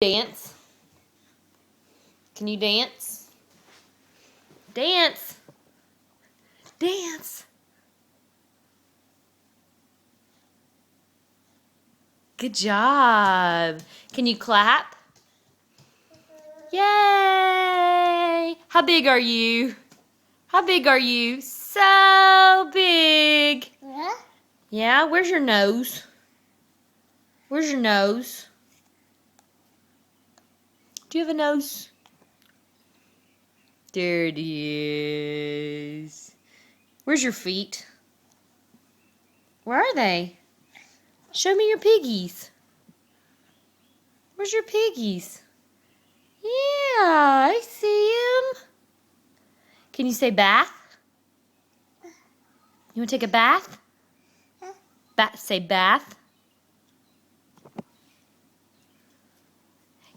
Dance? Can you dance? Dance! Dance! Good job. Can you clap? Yay! How big are you? How big are you? So big. Yeah, where's your nose? Where's your nose? Do you have a nose? There it is. Where's your feet? Where are they? Show me your piggies. Where's your piggies? Yeah, I see him. Can you say bath? You want to take a bath? Say bath.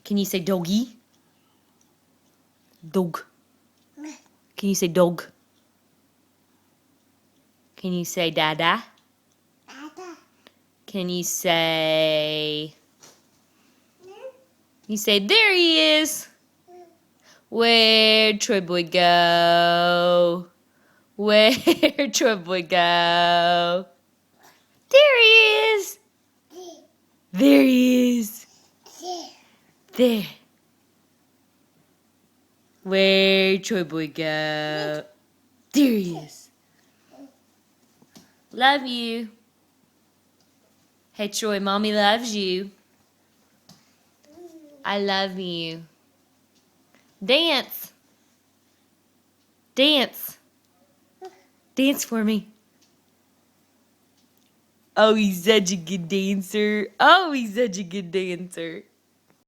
Can you say doggy? Dog. Can you say dog? Can you say dada? Can you say... You say, there he is. Where'd Troy Boy go? Where'd Troy Boy go? There he is. There he is. There. Where'd Troy Boy go? There he is. Love you. Hey Troy, Mommy loves you. I love you. Dance. Dance. Dance for me. Oh, he's such a good dancer. Oh, he's such a good dancer.